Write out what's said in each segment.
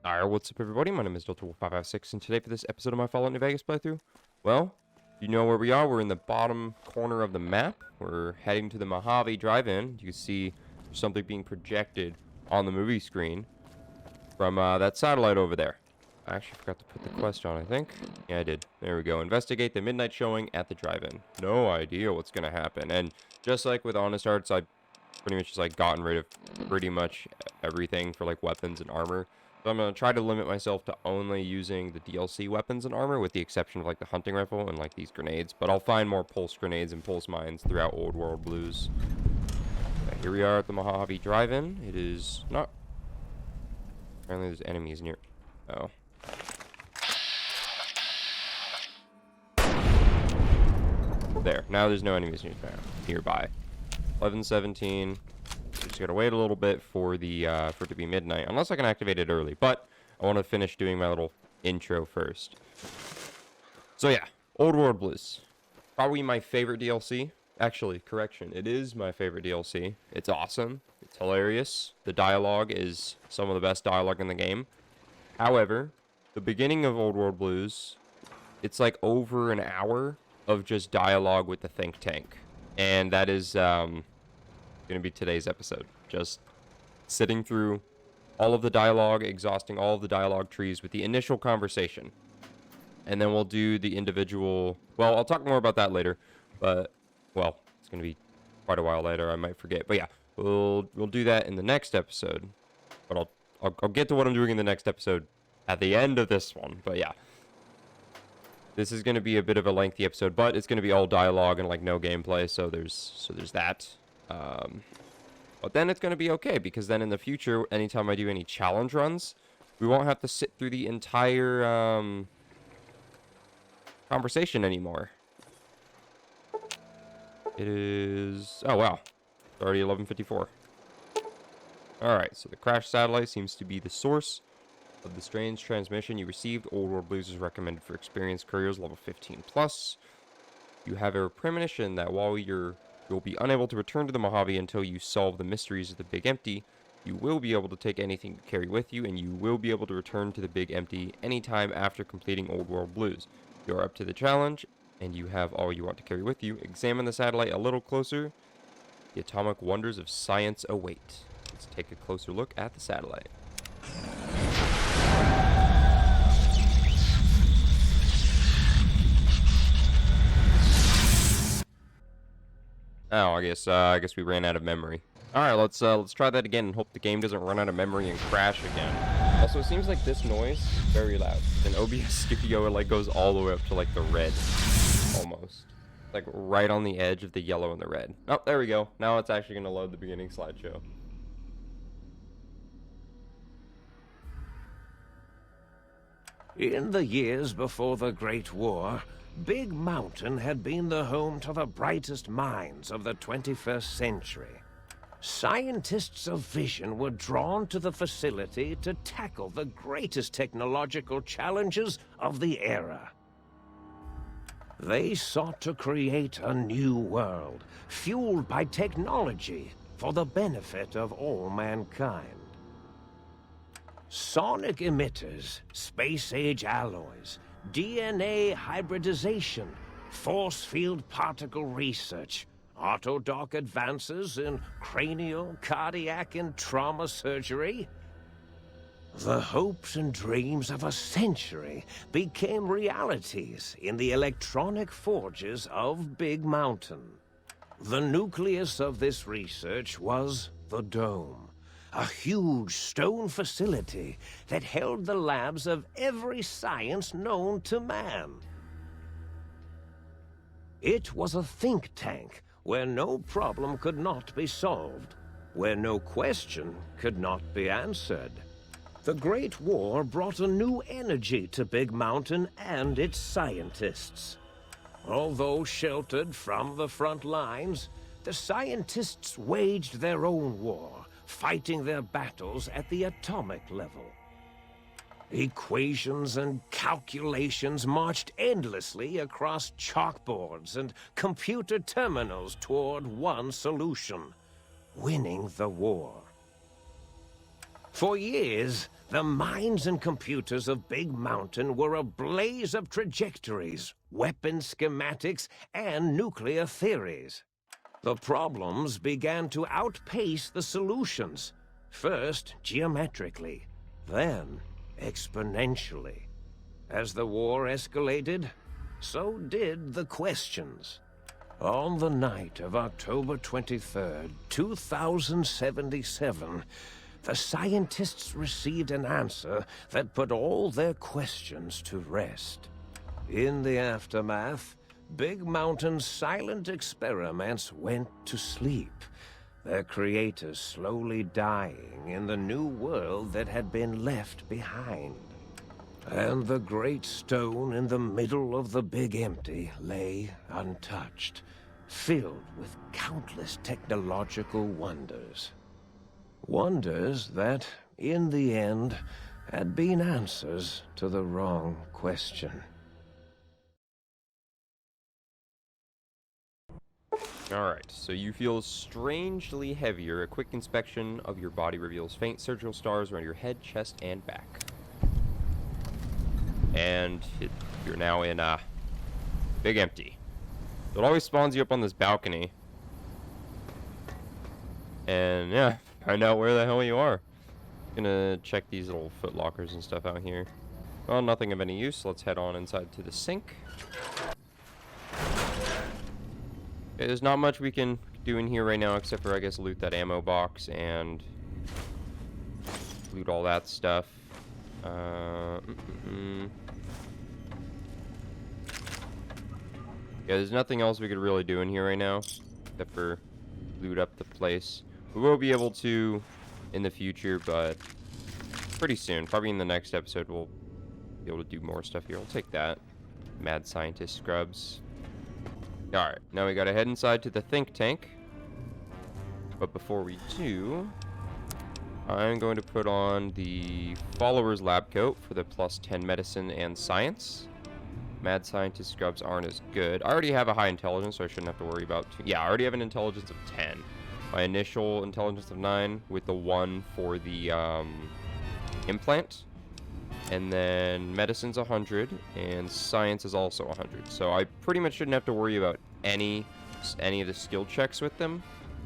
Alright, what's up everybody? My name is DeltaWolf556, and today for this episode of my Fallout New Vegas playthrough, well, you know where we are. We're in the bottom corner of the map. We're heading to the Mojave Drive-In. You can see something being projected on the movie screen from that satellite over there. I actually forgot to put the quest on, I think. Yeah, I did. There we go. Investigate the midnight showing at the drive-in. No idea what's going to happen. And just like with Honest Arts, I've pretty much just like gotten rid of pretty much everything for like weapons and armor. So I'm going to try to limit myself to only using the DLC weapons and armor, with the exception of like the hunting rifle and like these grenades. But I'll find more pulse grenades and pulse mines throughout Old World Blues. Here we are at the Mojave Drive-In. It is not... Apparently there's enemies near... Oh. There. Now there's no enemies nearby. 11:17. Just gotta wait a little bit for the for it to be midnight, unless I can activate it early. But I want to finish doing my little intro first. So yeah, Old World Blues, probably my favorite DLC. Actually, correction, it is my favorite DLC. It's awesome. It's hilarious. The dialogue is some of the best dialogue in the game. However, the beginning of Old World Blues, it's like over an hour of just dialogue with the think tank, and that is going to be today's episode. Just sitting through all of the dialogue, exhausting all of the dialogue trees with the initial conversation. And then we'll do the individual... Well, I'll talk more about that later. But, well, it's going to be quite a while later. I might forget. But yeah, we'll do that in the next episode. But I'll get to what I'm doing in the next episode at the end of this one. But yeah. This is going to be a bit of a lengthy episode, but it's going to be all dialogue and like no gameplay. So there's that. But then it's going to be okay, because then in the future, anytime I do any challenge runs, we won't have to sit through the entire conversation anymore. It is... Oh, wow. It's already 11:54. Alright, so the crashed satellite seems to be the source of the strange transmission you received. Old World Blues is recommended for experienced couriers level 15+. You have a premonition that while you'll be unable to return to the Mojave until you solve the mysteries of the Big Empty. You will be able to take anything you carry with you, and you will be able to return to the Big Empty anytime after completing Old World Blues. You are up to the challenge, and you have all you want to carry with you. Examine the satellite a little closer. The atomic wonders of science await. Let's take a closer look at the satellite. Oh, I guess we ran out of memory. All right, let's try that again and hope the game doesn't run out of memory and crash again. Also, it seems like this noise is very loud. In OBS Studio, it like goes all the way up to like the red, almost, like right on the edge of the yellow and the red. Oh, there we go. Now it's actually gonna load the beginning slideshow. In the years before the Great War, Big Mountain had been the home to the brightest minds of the 21st century. Scientists of vision were drawn to the facility to tackle the greatest technological challenges of the era. They sought to create a new world, fueled by technology for the benefit of all mankind. Sonic emitters, space-age alloys, DNA hybridization, force field particle research, autodoc advances in cranial, cardiac, and trauma surgery. The hopes and dreams of a century became realities in the electronic forges of Big Mountain. The nucleus of this research was the Dome, a huge stone facility that held the labs of every science known to man. It was a think tank where no problem could not be solved, where no question could not be answered. The Great War brought a new energy to Big Mountain and its scientists. Although sheltered from the front lines, the scientists waged their own war, fighting their battles at the atomic level. Equations and calculations marched endlessly across chalkboards and computer terminals toward one solution: winning the war. For years, The minds and computers of Big Mountain were a blaze of trajectories, weapon schematics, and nuclear theories. The problems began to outpace the solutions, first geometrically, then exponentially. As the war escalated, so did the questions. On the night of October 23rd, 2077, the scientists received an answer that put all their questions to rest. In the aftermath, Big Mountain's silent experiments went to sleep, their creators slowly dying in the new world that had been left behind. And the great stone in the middle of the Big Empty lay untouched, filled with countless technological wonders. Wonders that, in the end, had been answers to the wrong question. Alright, so you feel strangely heavier. A quick inspection of your body reveals faint surgical scars around your head, chest, and back. And you're now in Big Empty. So it always spawns you up on this balcony. And yeah, find out where the hell you are. Gonna check these little foot lockers and stuff out here. Well, nothing of any use. Let's head on inside to the sink. Okay, there's not much we can do in here right now except for, I guess, loot that ammo box and loot all that stuff. Yeah, there's nothing else we could really do in here right now except for loot up the place. We will be able to in the future, but pretty soon. Probably in the next episode we'll be able to do more stuff here. We'll take that. Mad scientist scrubs. Alright, now we gotta head inside to the think tank. But before we do, I'm going to put on the follower's lab coat for the plus 10 medicine and science. Mad scientist scrubs aren't as good. I already have a high intelligence, so I shouldn't have to worry about... Yeah, I already have an intelligence of 10. My initial intelligence of 9 with the 1 for the implant. And then medicine's 100, and science is also 100. So I pretty much shouldn't have to worry about any of the skill checks with them,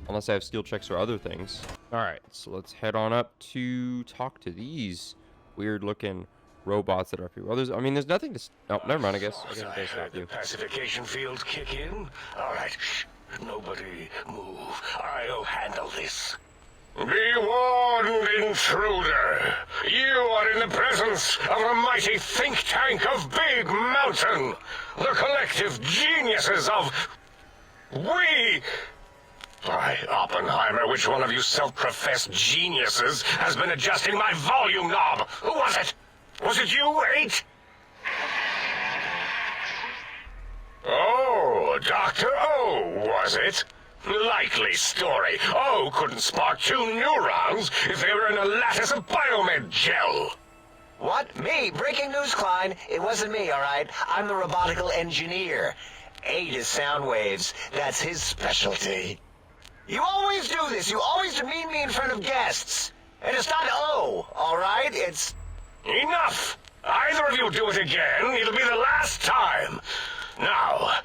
unless I have skill checks for other things. Alright, so let's head on up to talk to these weird-looking robots that are up here. Well, there's nothing to... Oh, never mind, I guess I they stopped you. the pacification field kick in. All right, shh. Nobody move. I'll handle this. Be warned, intruder. You are in the presence of the mighty think tank of Big Mountain. The collective geniuses of... We... By Oppenheimer, which one of you self-professed geniuses has been adjusting my volume knob? Who was it? Was it you, 8? Oh, Dr. O, was it? Likely story. O couldn't spark 2 neurons if they were in a lattice of biomed gel. What? Me? Breaking news, Klein. It wasn't me, all right? I'm the robotical engineer. 8 is sound waves. That's his specialty. You always do this. You always demean me in front of guests. And it's not O, all right? It's... Enough! Either of you do it again, it'll be the last time. Now...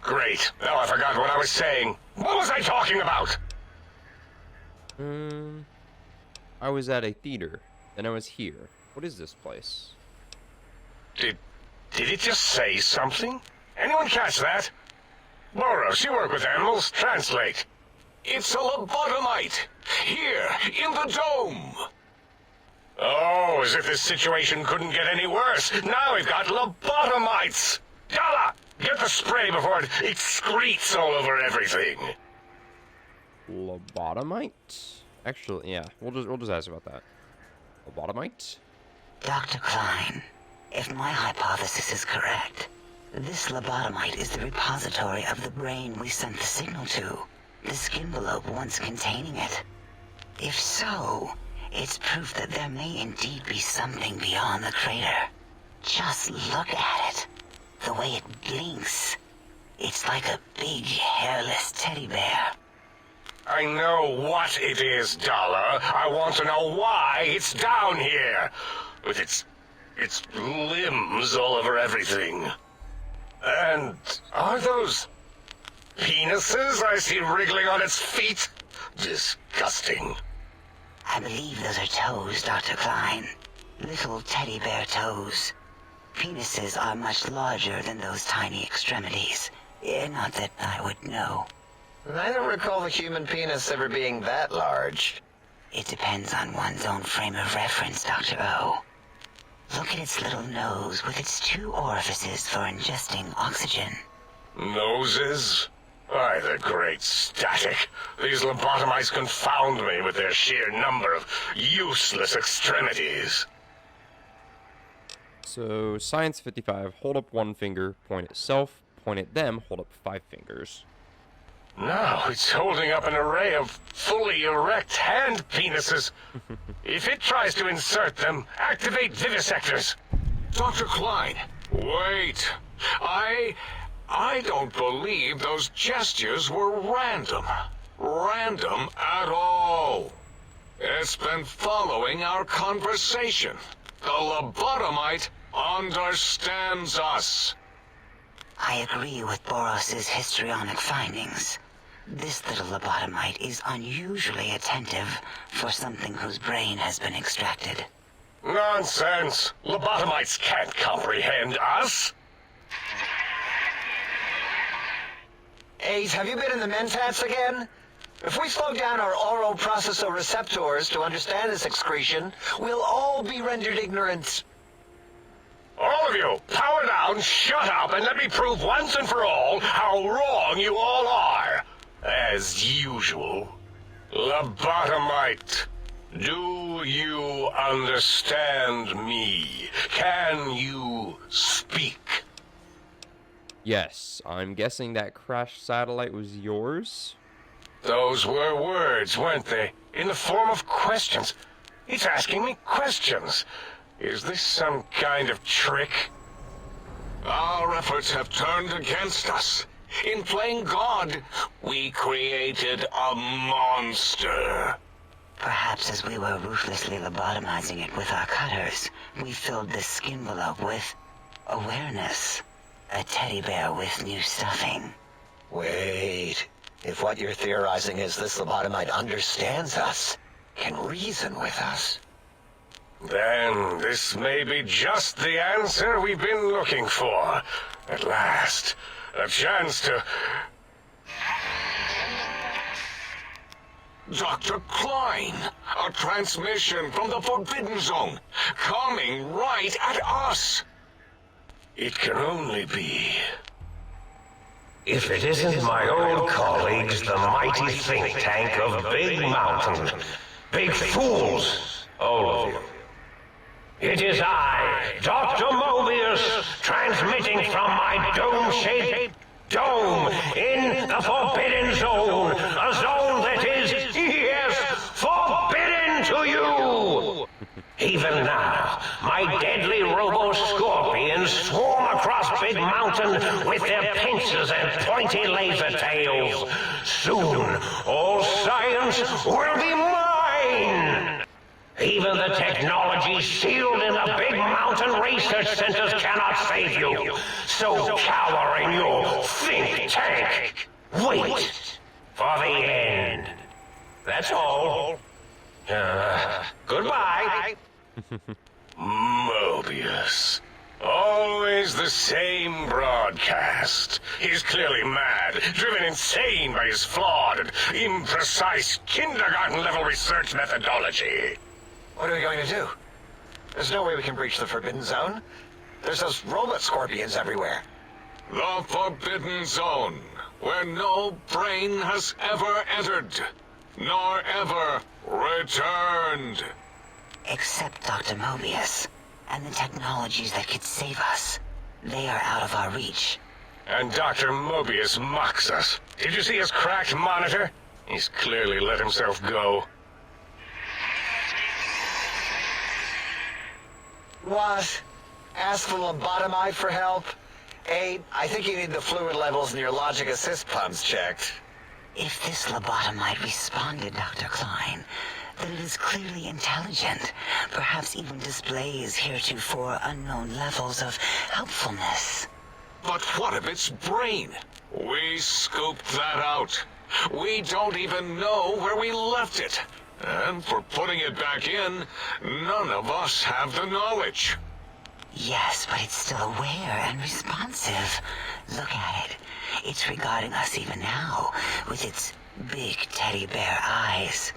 Great. Now I forgot what I was saying. What was I talking about? I was at a theater. Then I was here. What is this place? Did it just say something? Anyone catch that? Boros, you work with animals. Translate. It's a lobotomite. Here, in the dome. Oh, as if this situation couldn't get any worse. Now we've got lobotomites. Dala, get the spray before it excretes all over everything. Lobotomite? Actually, yeah. We'll just ask about that. Lobotomite? Dr. Klein, if my hypothesis is correct, this lobotomite is the repository of the brain we sent the signal to, the skin envelope once containing it. If so, it's proof that there may indeed be something beyond the crater. Just look at it. The way it blinks. It's like a big, hairless teddy bear. I know what it is, Dollar. I want to know why it's down here. With its limbs all over everything. And are those penises I see wriggling on its feet? Disgusting. I believe those are toes, Dr. Klein. Little teddy bear toes. Penises are much larger than those tiny extremities. Not that I would know. I don't recall the human penis ever being that large. It depends on one's own frame of reference, Dr. O. Look at its little nose with its 2 orifices for ingesting oxygen. Noses? Why, the great static. These lobotomites confound me with their sheer number of useless extremities. So, Science 55, hold up 1 finger, point at self, point at them, hold up 5 fingers. Now it's holding up an array of fully erect hand penises. If it tries to insert them, activate vivisectors. Dr. Klein, wait. I don't believe those gestures were random. Random at all. It's been following our conversation. The lobotomite understands us. I agree with Boros's histrionic findings. This little lobotomite is unusually attentive for something whose brain has been extracted. Nonsense! Lobotomites can't comprehend us! 8, have you been in the mentats again? If we slow down our oral processoreceptors to understand this excretion, we'll all be rendered ignorant. All of you, power down, shut up, and let me prove once and for all how wrong you all are. As usual. Lobotomite, do you understand me? Can you speak? Yes, I'm guessing that crashed satellite was yours? Those were words, weren't they? In the form of questions. It's asking me questions. Is this some kind of trick? Our efforts have turned against us. In playing God, we created a monster. Perhaps as we were ruthlessly lobotomizing it with our cutters, we filled the skin envelope with awareness. A teddy bear with new stuffing. Wait. If what you're theorizing is this lobotomite understands us, can reason with us. Then this may be just the answer we've been looking for. At last, a chance to... Dr. Klein, a transmission from the Forbidden Zone, coming right at us. It can only be... If it isn't my old colleagues, the mighty think tank of Big Mountain. Big fools, all of you. It is I, Dr. Mobius, transmitting from my dome-shaped dome in the Forbidden Zone. A zone that is, yes, forbidden to you. Even now, my deadly robo-scorpions swarm across Big Mountain with their pincers and pointy laser tails. Soon, all science will be mine. Even the technology sealed in the Big Mountain research centers cannot save you. So cower in your think tank. Wait for the end. That's all. Goodbye. Mobius. Always the same broadcast. He's clearly mad, driven insane by his flawed and imprecise kindergarten-level research methodology. What are we going to do? There's no way we can breach the Forbidden Zone. There's those robot scorpions everywhere. The Forbidden Zone, where no brain has ever entered, nor ever returned. Except Dr. Mobius, and the technologies that could save us. They are out of our reach. And Dr. Mobius mocks us. Did you see his cracked monitor? He's clearly let himself go. What? Ask the lobotomite for help? 8, I think you need the fluid levels in your logic assist pumps checked. If this lobotomite responded, Dr. Klein, then it is clearly intelligent, perhaps even displays heretofore unknown levels of helpfulness. But what of its brain? We scooped that out. We don't even know where we left it. And for putting it back in, none of us have the knowledge. Yes, but it's still aware and responsive. Look at it. It's regarding us even now, with its big teddy bear eyes.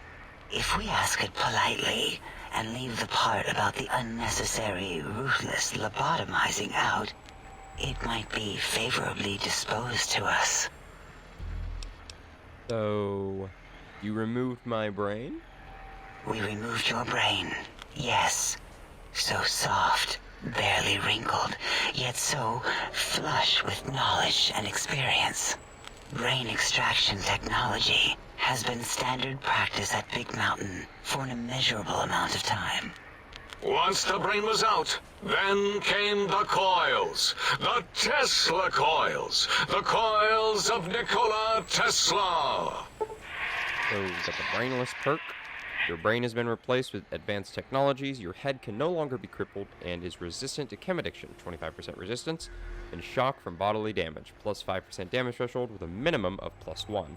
If we ask it politely, and leave the part about the unnecessary, ruthless lobotomizing out, it might be favorably disposed to us. So, you removed my brain? We removed your brain, yes. So soft, barely wrinkled, yet so flush with knowledge and experience. Brain extraction technology has been standard practice at Big Mountain for an immeasurable amount of time. Once the brain was out, then came the coils. The Tesla coils. The coils of Nikola Tesla. So, you got the brainless perk. Your brain has been replaced with advanced technologies. Your head can no longer be crippled and is resistant to chem addiction, 25% resistance, and shock from bodily damage, plus 5% damage threshold with a minimum of +1.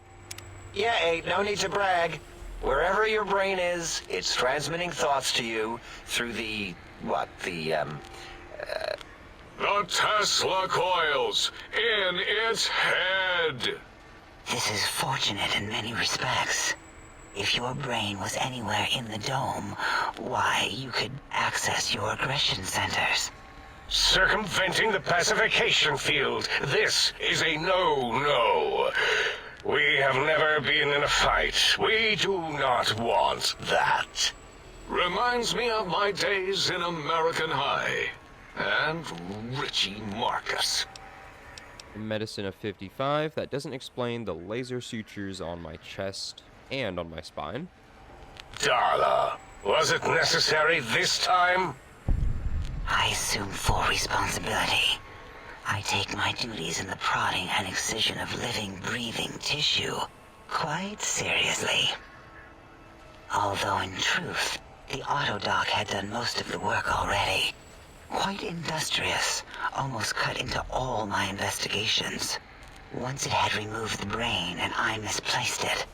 Yeah, ain't no need to brag. Wherever your brain is, it's transmitting thoughts to you through the Tesla coils in its head. This is fortunate in many respects. If your brain was anywhere in the dome, why, you could access your aggression centers. Circumventing the pacification field. This is a no-no. We have never been in a fight. We do not want that. Reminds me of my days in American High. And Richie Marcus. Medicine of 55. That doesn't explain the laser sutures on my chest and on my spine. Darla, was it necessary this time? I assume full responsibility. I take my duties in the prodding and excision of living, breathing tissue quite seriously. Although in truth, the autodoc had done most of the work already. Quite industrious, almost cut into all my investigations. Once it had removed the brain and I misplaced it,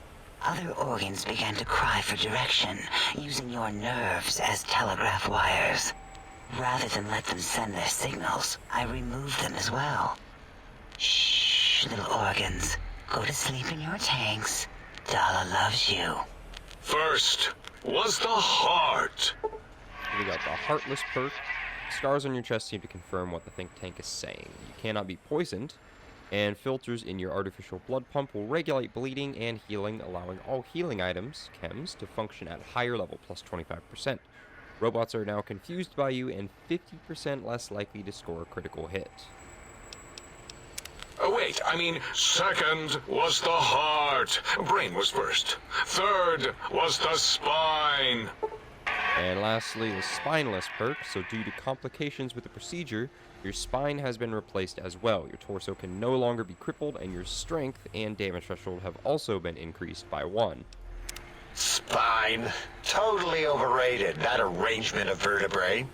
other organs began to cry for direction, using your nerves as telegraph wires. Rather than let them send their signals, I removed them as well. Shh, little organs. Go to sleep in your tanks. Dala loves you. First was the heart. We got the Heartless perk. Scars on your chest seem to confirm what the think tank is saying. You cannot be poisoned, and filters in your artificial blood pump will regulate bleeding and healing, allowing all healing items, chems, to function at higher level, plus 25%. Robots are now confused by you and 50% less likely to score a critical hit. Wait, I mean, second was the heart. Brain was first. Third was the spine. And lastly, the Spineless perk. So due to complications with the procedure, your spine has been replaced as well. Your torso can no longer be crippled, and your strength and damage threshold have also been increased by 1. spine. Totally overrated, that arrangement of vertebrae.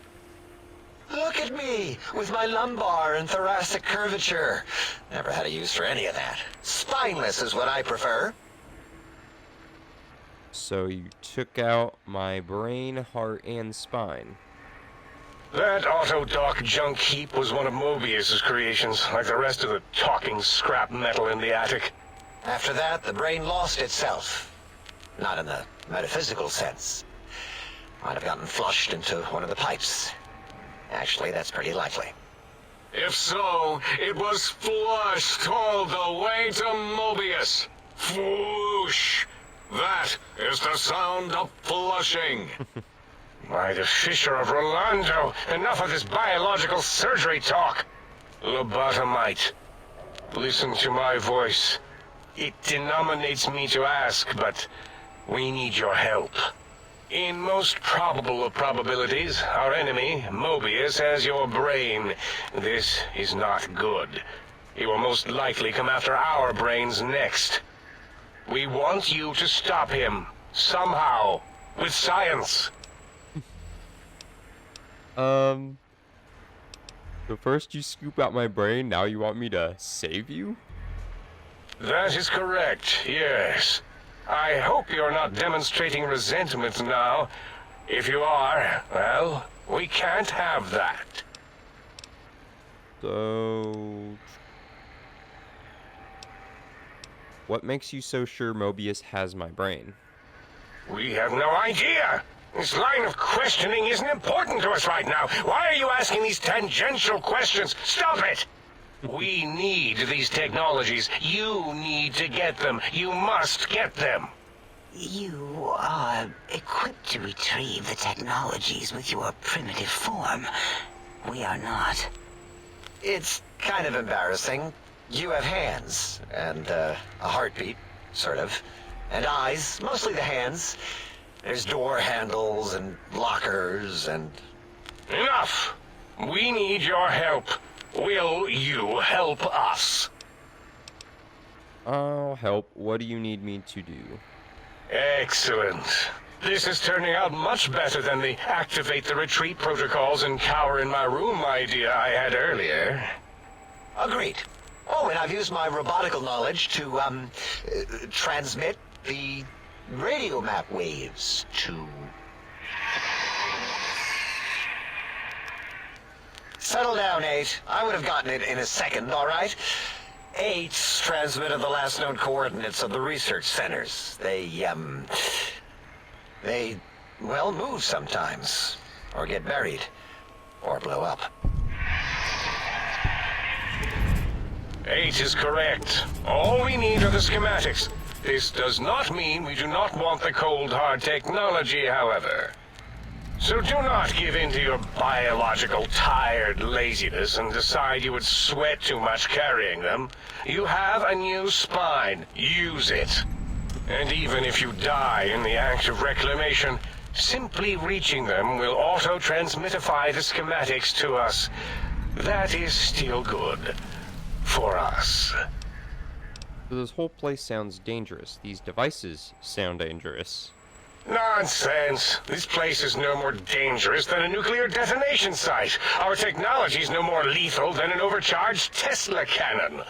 Look at me, with my lumbar and thoracic curvature. Never had a use for any of that. Spineless is what I prefer. So you took out my brain, heart, and spine. That Autodoc junk heap was one of Mobius's creations, like the rest of the talking scrap metal in the attic. After that, the brain lost itself. Not in the metaphysical sense. Might have gotten flushed into one of the pipes. Actually, that's pretty likely. If so, it was flushed all the way to Mobius. Flush! That is the sound of flushing. By the Fisher of Rolando, enough of this biological surgery talk. Lobotomite, listen to my voice. It denominates me to ask, but we need your help. In most probable of probabilities, our enemy, Mobius, has your brain. This is not good. He will most likely come after our brains next. We want you to stop him. Somehow. With science. So first you scoop out my brain, now you want me to save you? That is correct, yes. I hope you're not demonstrating resentment now. If you are, well, we can't have that. So... what makes you so sure Mobius has my brain? We have no idea. This line of questioning isn't important to us right now. Why are you asking these tangential questions? Stop it! We need these technologies. You need to get them. You must get them. You are equipped to retrieve the technologies with your primitive form. We are not. It's kind of embarrassing. You have hands, and a heartbeat, sort of, and eyes, mostly the hands. There's door handles and lockers and... Enough! We need your help. Will you help us? I'll help. What do you need me to do? Excellent. This is turning out much better than the activate the retreat protocols and cower in my room idea I had earlier. Agreed. Oh, and I've used my robotical knowledge to, transmit the radio map waves to... Settle down, 8. I would have gotten it in a second, all right? 8's transmitted the last known coordinates of the research centers. They, well, move sometimes. Or get buried. Or blow up. 8 is correct. All we need are the schematics. This does not mean we do not want the cold hard technology, however. So do not give in to your biological tired laziness and decide you would sweat too much carrying them. You have a new spine. Use it. And even if you die in the act of reclamation, simply reaching them will auto-transmitify the schematics to us. That is still good. For us. So this whole place sounds dangerous. These devices sound dangerous. Nonsense. This place is no more dangerous than a nuclear detonation site. Our technology is no more lethal than an overcharged Tesla cannon.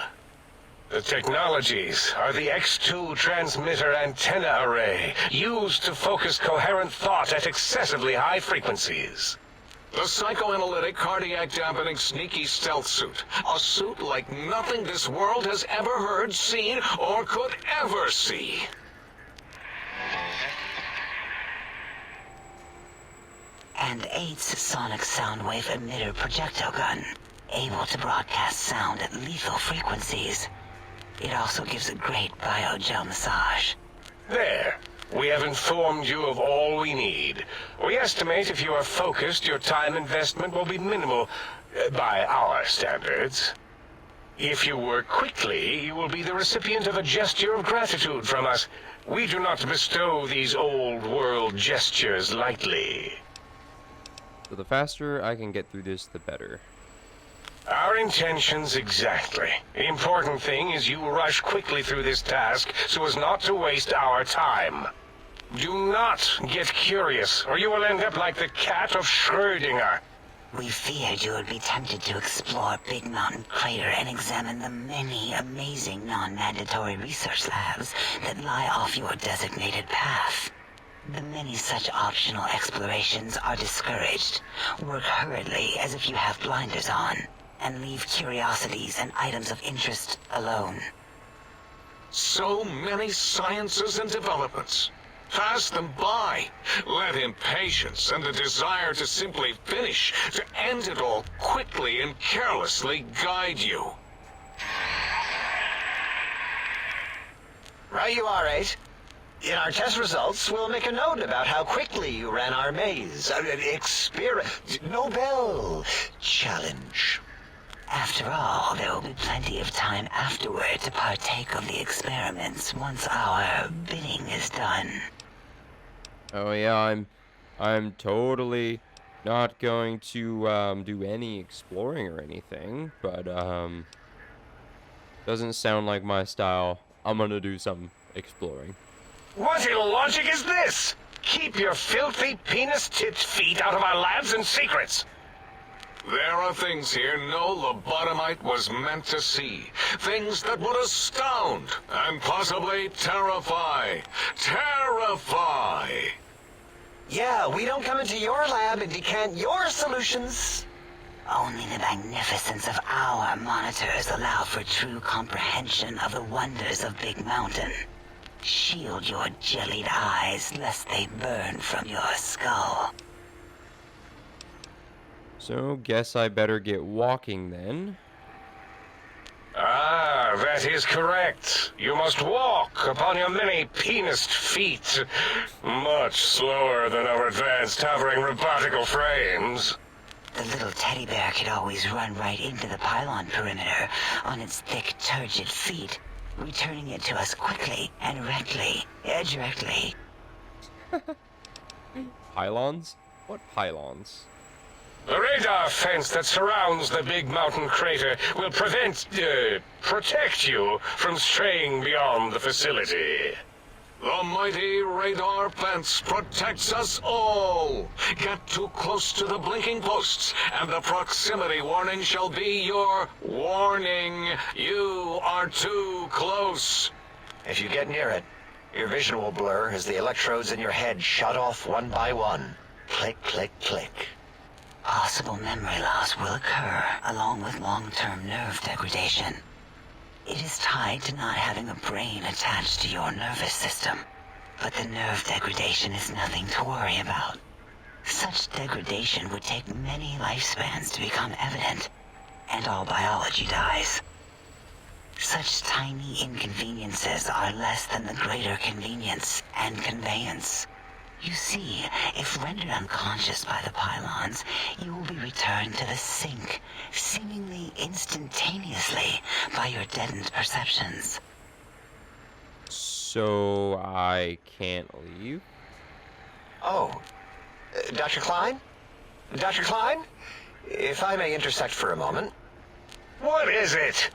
The technologies are the X2 transmitter antenna array, used to focus coherent thought at excessively high frequencies. The psychoanalytic, cardiac dampening, sneaky stealth suit. A suit like nothing this world has ever heard, seen, or could ever see. And 8's sonic soundwave emitter projectile gun, able to broadcast sound at lethal frequencies. It also gives a great biogel massage. There. We have informed you of all we need. We estimate if you are focused, your time investment will be minimal, by our standards. If you work quickly, you will be the recipient of a gesture of gratitude from us. We do not bestow these old-world gestures lightly. So the faster I can get through this, the better. Our intentions exactly. The important thing is you rush quickly through this task so as not to waste our time. Do not get curious, or you will end up like the cat of Schrödinger. We feared you would be tempted to explore Big Mountain Crater and examine the many amazing non-mandatory research labs that lie off your designated path. The many such optional explorations are discouraged. Work hurriedly as if you have blinders on, and leave curiosities and items of interest alone. So many sciences and developments. Pass them by. Let impatience and the desire to simply finish, to end it all quickly and carelessly guide you. Right you are, 8. In our test results, we'll make a note about how quickly you ran our maze. Nobel challenge. After all, there will be plenty of time afterward to partake of the experiments once our bidding is done. Oh yeah, I'm totally not going to do any exploring or anything, but doesn't sound like my style. I'm gonna do some exploring. What illogic is this? Keep your filthy, penis-tipped feet out of our labs and secrets. There are things here no lobotomite was meant to see. Things that would astound and possibly terrify. Terrify! Yeah, we don't come into your lab and decant your solutions. Only the magnificence of our monitors allow for true comprehension of the wonders of Big Mountain. Shield your jellied eyes lest they burn from your skull. So, guess I better get walking then. Ah, that is correct. You must walk upon your many penised feet. Much slower than our advanced hovering robotical frames. The little teddy bear could always run right into the pylon perimeter on its thick, turgid feet, returning it to us quickly and directly. Pylons? What pylons? The radar fence that surrounds the big mountain crater will protect you from straying beyond the facility. The mighty radar fence protects us all. Get too close to the blinking posts, and the proximity warning shall be your warning. You are too close. If you get near it, your vision will blur as the electrodes in your head shut off one by one. Click, click, click. Possible memory loss will occur, along with long-term nerve degradation. It is tied to not having a brain attached to your nervous system, but the nerve degradation is nothing to worry about. Such degradation would take many lifespans to become evident, and all biology dies. Such tiny inconveniences are less than the greater convenience and conveyance. You see, if rendered unconscious by the pylons, you will be returned to the sink, seemingly instantaneously, by your deadened perceptions. So I can't leave? Oh, Dr. Klein? Dr. Klein? If I may intersect for a moment. What is it?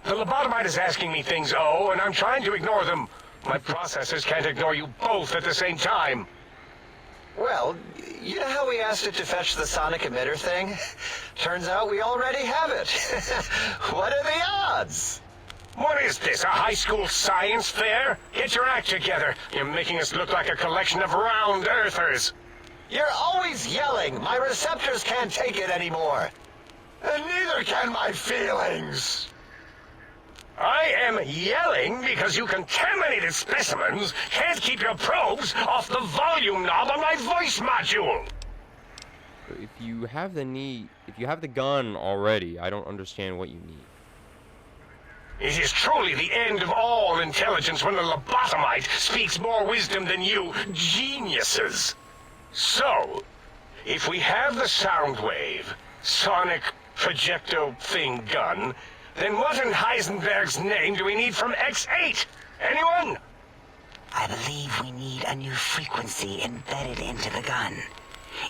The lobotomite is asking me things, and I'm trying to ignore them. My processors can't ignore you both at the same time. Well, you know how we asked it to fetch the sonic emitter thing? Turns out we already have it. What are the odds? What is this, a high school science fair? Get your act together. You're making us look like a collection of round earthers. You're always yelling. My receptors can't take it anymore. And neither can my feelings. I am yelling because you contaminated specimens can't keep your probes off the volume knob on my voice module. If you have the gun already, I don't understand what you need. It is truly the end of all intelligence when the lobotomite speaks more wisdom than you geniuses. So, if we have the sound wave, sonic projecto thing gun, then what in Heisenberg's name do we need from X8? Anyone? I believe we need a new frequency embedded into the gun.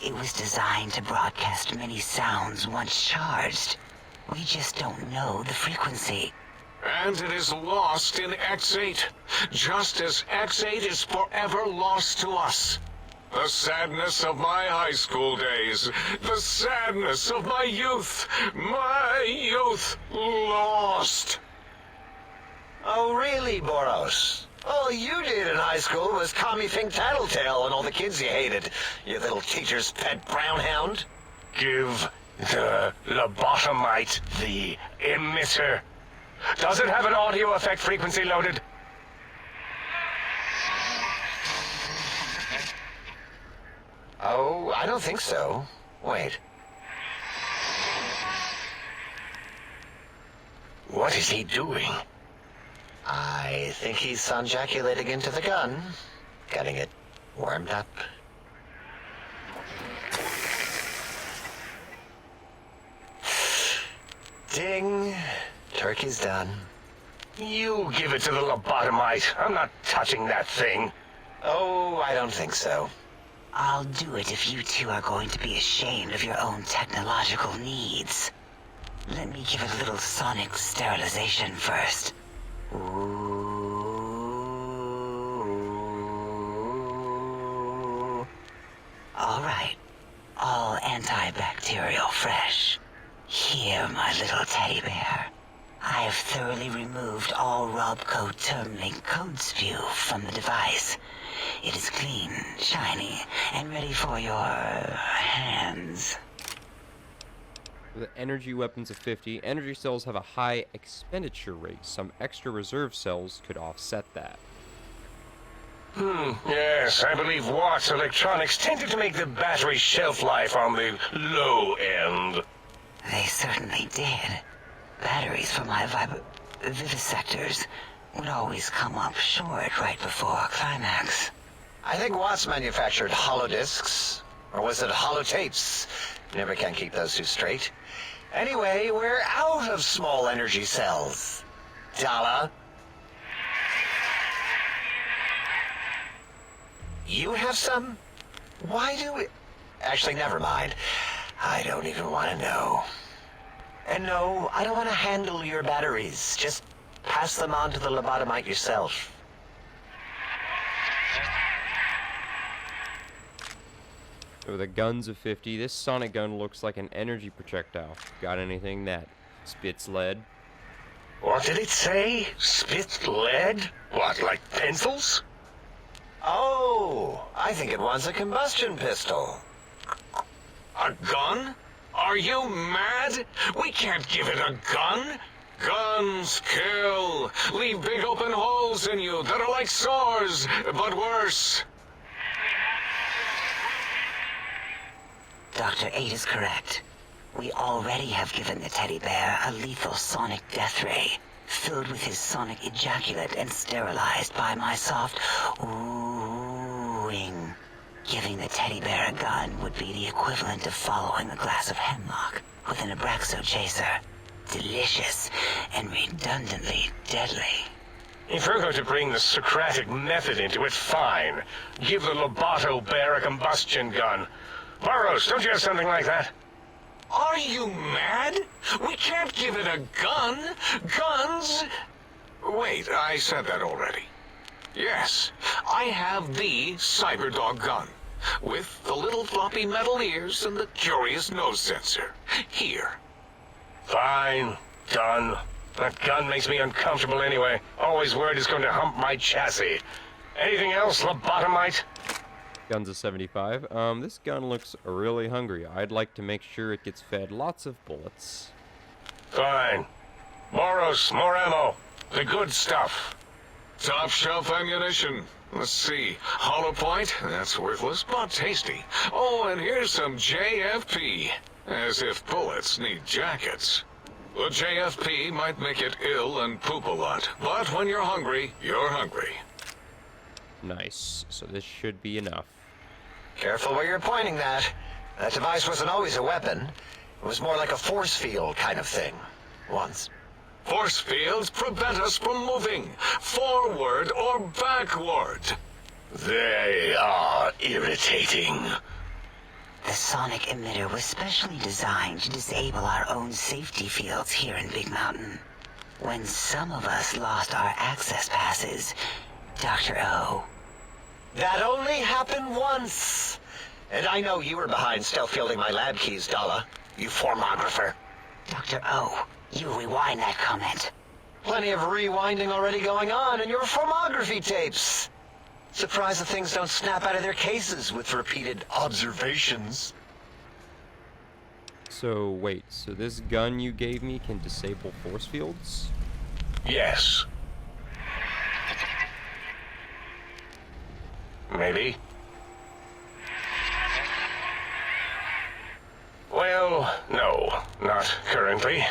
It was designed to broadcast many sounds once charged. We just don't know the frequency. And it is lost in X8, just as X8 is forever lost to us. The sadness of my high school days, the sadness of my youth lost. Oh, really, Boros? All you did in high school was call me Fink Tattletale and all the kids you hated, you little teacher's pet brown hound. Give the lobotomite the emitter. Does it have an audio effect frequency loaded? Oh, I don't think so. Wait. What is he doing? I think he's sonjaculating into the gun, getting it warmed up. Ding. Turkey's done. You give it to the lobotomite. I'm not touching that thing. Oh, I don't think so. I'll do it if you two are going to be ashamed of your own technological needs. Let me give it a little sonic sterilization first. Ooh. antibacterial fresh. Here, my little teddy bear. I have thoroughly removed all Robco Termlink code spew from the device. It is clean, shiny, and ready for your hands. With energy weapons of 50, energy cells have a high expenditure rate. Some extra reserve cells could offset that. Yes, I believe Watt's electronics tended to make the battery shelf life on the low end. They certainly did. Batteries for my vivisectors would always come up short right before a climax. I think Watts manufactured holodiscs, or was it holotapes? Never can keep those two straight. Anyway, we're out of small energy cells. Dala? You have some? Why do we... Actually, never mind. I don't even want to know. And no, I don't want to handle your batteries. Just pass them on to the lobotomite yourself. With the guns of 50, this sonic gun looks like an energy projectile. Got anything that spits lead? What did it say? Spit lead? What, like pencils? Oh, I think it wants a combustion pistol. A gun? Are you mad? We can't give it a gun. Guns kill. Leave big open holes in you that are like sores, but worse. Dr. 8 is correct. We already have given the teddy bear a lethal sonic death ray, filled with his sonic ejaculate and sterilized by my soft oohing. Giving the teddy bear a gun would be the equivalent of following a glass of hemlock with an Abraxo chaser. Delicious and redundantly deadly. If you're going to bring the Socratic method into it, fine. Give the Lobato bear a combustion gun. Burroughs, don't you have something like that? Are you mad? We can't give it a gun. Guns... Wait, I said that already. Yes, I have the Cyberdog gun, with the little floppy metal ears and the curious nose sensor. Here. Fine. Done. That gun makes me uncomfortable anyway. Always worried it's going to hump my chassis. Anything else, lobotomite? Guns of 75. This gun looks really hungry. I'd like to make sure it gets fed lots of bullets. Fine. Boros, more ammo. The good stuff. Top shelf ammunition. Let's see. Hollow point? That's worthless, but tasty. Oh, and here's some JFP. As if bullets need jackets. The JFP might make it ill and poop a lot, but when you're hungry, you're hungry. Nice. So this should be enough. Careful where you're pointing that. That device wasn't always a weapon. It was more like a force field kind of thing. Once. Force fields prevent us from moving, forward or backward. They are irritating. The sonic emitter was specially designed to disable our own safety fields here in Big Mountain. When some of us lost our access passes, Dr. O. That only happened once. And I know you were behind stealth fielding my lab keys, Dala. You formographer. Dr. O, you rewind that comment. Plenty of rewinding already going on in your formography tapes. Surprised the things don't snap out of their cases with repeated observations. So, wait. So this gun you gave me can disable force fields? Yes. Maybe. Well, no, not currently.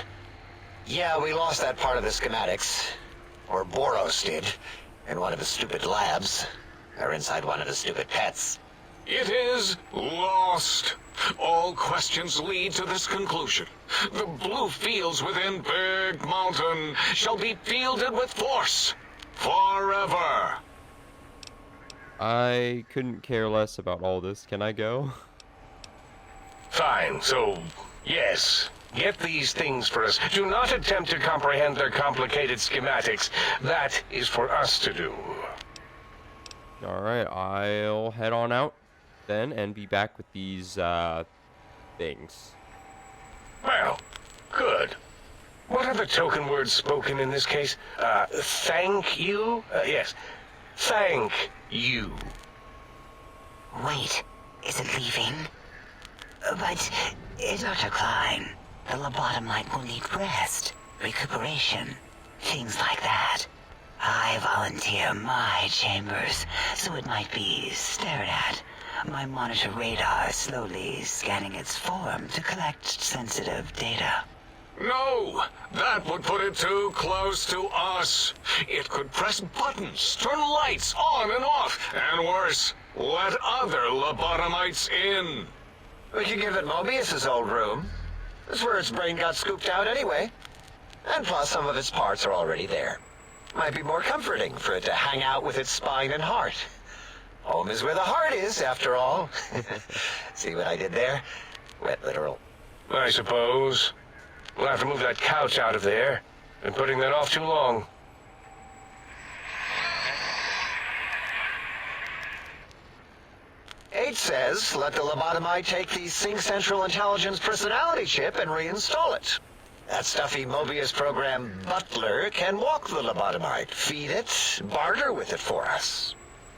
Yeah, we lost that part of the schematics. Or Boros did. In one of his stupid labs. Or inside one of his stupid pets. It is lost. All questions lead to this conclusion. The blue fields within Big Mountain shall be fielded with force. Forever. I couldn't care less about all this. Can I go? Fine, so, yes. Get these things for us. Do not attempt to comprehend their complicated schematics. That is for us to do. Alright, I'll head on out then and be back with these things. Well, good. What are the token words spoken in this case? Thank you? Yes. Thank you. Wait, is it leaving? But, Dr. Klein, the lobotomite will need rest, recuperation, things like that. I volunteer my chambers, so it might be stared at. My monitor radar slowly scanning its form to collect sensitive data. No, that would put it too close to us. It could press buttons, turn lights on and off, and worse, let other lobotomites in. We could give it Mobius's old room. That's where its brain got scooped out anyway. And plus, some of its parts are already there. Might be more comforting for it to hang out with its spine and heart. Home is where the heart is, after all. See what I did there? Wet literal. I suppose. We'll have to move that couch out of there. Been putting that off too long. H says, let the lobotomite take the Sync Central Intelligence personality chip and reinstall it. That stuffy Mobius program Butler can walk the lobotomite, feed it, barter with it for us.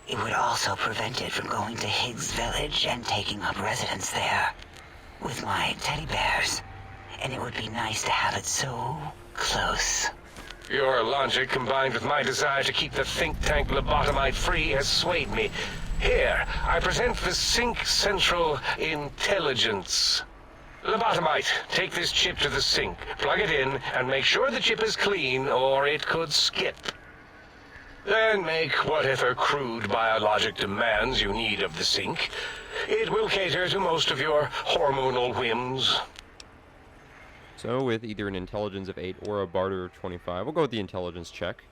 It would also prevent it from going to Higgs Village and taking up residence there. With my teddy bears. And it would be nice to have it so close. Your logic, combined with my desire to keep the think tank lobotomite free, has swayed me. Here, I present the Sync Central Intelligence. Lobotomite, take this chip to the sink, plug it in, and make sure the chip is clean, or it could skip. Then make whatever crude biologic demands you need of the sink. It will cater to most of your hormonal whims. So with either an intelligence of 8 or a barter of 25, we'll go with the intelligence check.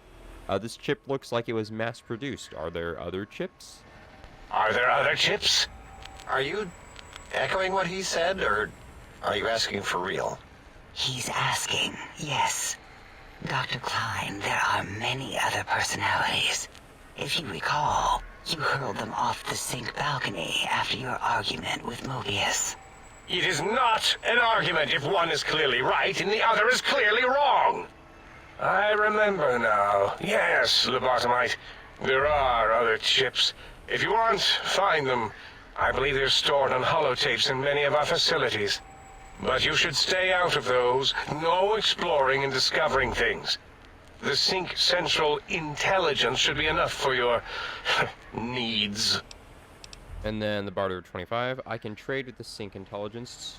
This chip looks like it was mass-produced. Are there other chips? Are there other chips? Are you echoing what he said, or are you asking for real? He's asking, yes. Dr. Klein, there are many other personalities. If you recall, you hurled them off the sink balcony after your argument with Mobius. It is not an argument if one is clearly right and the other is clearly wrong. I remember now. Yes, lobotomite. There are other chips. If you want, find them. I believe they're stored on holotapes in many of our facilities. But you should stay out of those. No exploring and discovering things. The Sync Central Intelligence should be enough for your needs. And then the barter of 25, I can trade with the Sync Intelligence.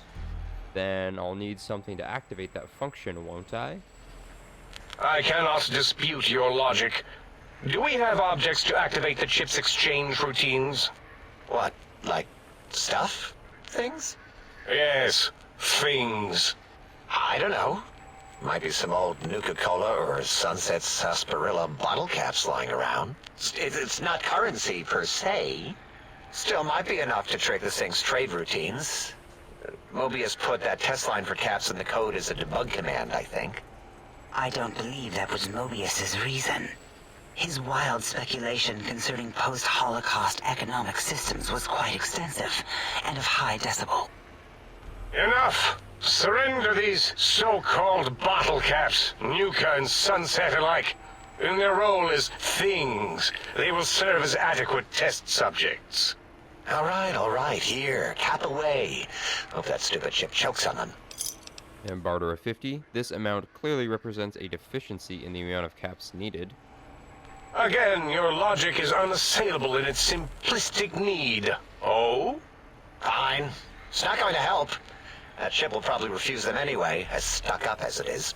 Then I'll need something to activate that function, won't I? I cannot dispute your logic. Do we have objects to activate the chip's exchange routines? What, like stuff? Things? Yes, things. I don't know. Might be some old Nuka-Cola or Sunset Sarsaparilla bottle caps lying around. It's not currency per se. Still might be enough to trick this thing's trade routines. Mobius put that test line for caps in the code as a debug command, I think. I don't believe that was Mobius's reason. His wild speculation concerning post-Holocaust economic systems was quite extensive and of high decibel. Enough! Surrender these so-called bottle caps, Nuka and Sunset alike. In their role as things, they will serve as adequate test subjects. All right, here, cap away. Hope that stupid chip chokes on them. And barter of 50, this amount clearly represents a deficiency in the amount of caps needed. Again, your logic is unassailable in its simplistic need. Oh? Fine. It's not going to help. That chip will probably refuse them anyway, as stuck up as it is.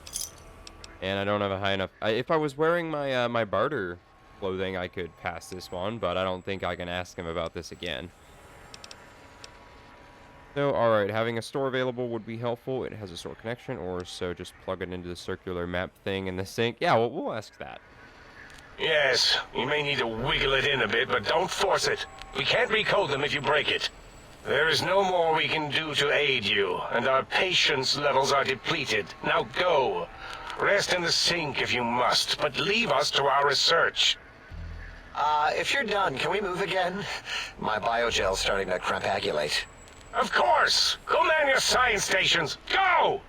And I don't have a high enough... if I was wearing my my barter clothing, I could pass this one, but I don't think I can ask him about this again. So, alright, having a store available would be helpful. It has a store connection, or so just plug it into the circular map thing in the sink. Yeah, well, we'll ask that. Yes, you may need to wiggle it in a bit, but don't force it. We can't recode them if you break it. There is no more we can do to aid you, and our patience levels are depleted. Now go. Rest in the sink if you must, but leave us to our research. If you're done, can we move again? My biogel's starting to crampagulate. Of course! Go man your science stations! Go!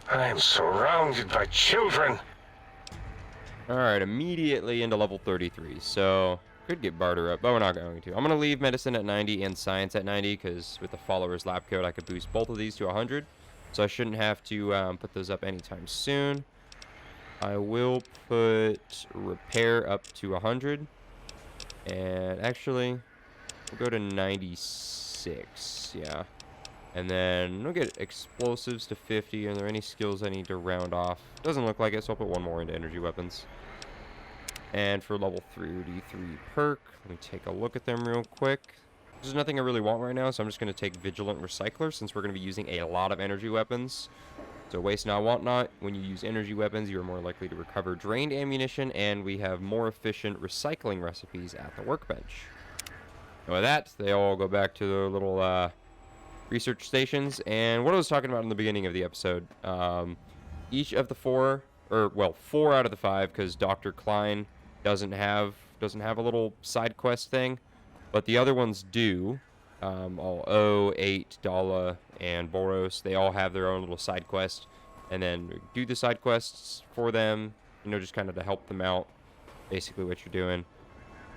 I'm surrounded by children. Alright, immediately into level 33. So, could get barter up, but we're not going to. I'm going to leave medicine at 90 and science at 90, because with the follower's lab code, I could boost both of these to 100. So I shouldn't have to put those up anytime soon. I will put repair up to 100. And actually, we'll go to 96. Yeah. And then we'll get explosives to 50. Are there any skills I need to round off? Doesn't look like it, so I'll put one more into energy weapons. And for level 33 perk, let me take a look at them real quick. There's nothing I really want right now, so I'm just going to take Vigilant Recycler, since we're going to be using a lot of energy weapons. So waste not, want not. When you use energy weapons, you are more likely to recover drained ammunition, and we have more efficient recycling recipes at the workbench. And with that, they all go back to their little research stations. And what I was talking about in the beginning of the episode, each of the four out of the 5, because Dr. Klein doesn't have a little side quest thing. But the other ones do. All O, 8, Dala, and Boros, they all have their own little side quest. And then do the side quests for them, you know, just kind of to help them out. Basically what you're doing.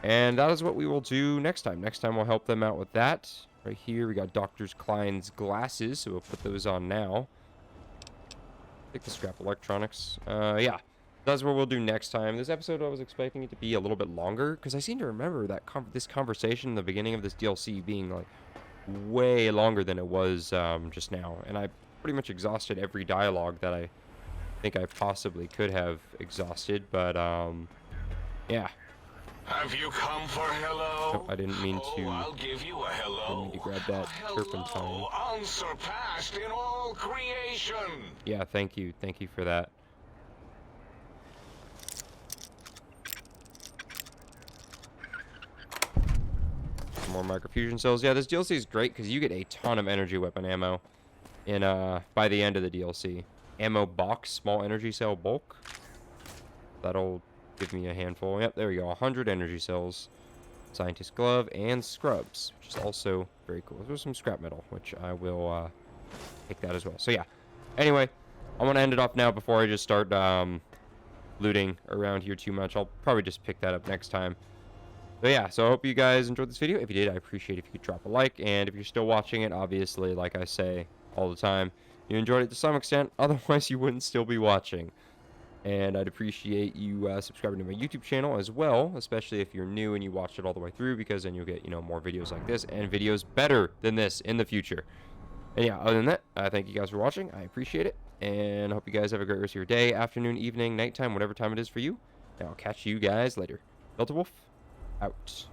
And that is what we will do next time. Next time we'll help them out with that. Right here we got Dr. Klein's glasses, so we'll put those on now. Take the scrap electronics. Yeah. That's what we'll do next time. This episode, I was expecting it to be a little bit longer, because I seem to remember that this conversation in the beginning of this DLC being, like, way longer than it was just now. And I pretty much exhausted every dialogue that I think I possibly could have exhausted, but, yeah. Have you come for hello? Nope, I didn't mean to. I'll give you a hello. Didn't mean to grab that turpentine. Hello, unsurpassed in all creation. Yeah, thank you. Thank you for that. More microfusion cells. Yeah, this DLC is great because you get a ton of energy weapon ammo in by the end of the DLC. Ammo box, small energy cell bulk. That'll give me a handful. Yep, there we go. 100 energy cells, scientist glove, and scrubs, which is also very cool. There's some scrap metal, which I will take that as well. So yeah. Anyway, I'm gonna end it off now before I just start looting around here too much. I'll probably just pick that up next time. So yeah, so I hope you guys enjoyed this video. If you did, I appreciate if you could drop a like. And if you're still watching it, obviously, like I say all the time, you enjoyed it to some extent. Otherwise, you wouldn't still be watching. And I'd appreciate you subscribing to my YouTube channel as well, especially if you're new and you watched it all the way through, because then you'll get, you know, more videos like this and videos better than this in the future. And yeah, other than that, I thank you guys for watching. I appreciate it. And I hope you guys have a great rest of your day, afternoon, evening, nighttime, whatever time it is for you. And I'll catch you guys later. DeltaWolf out.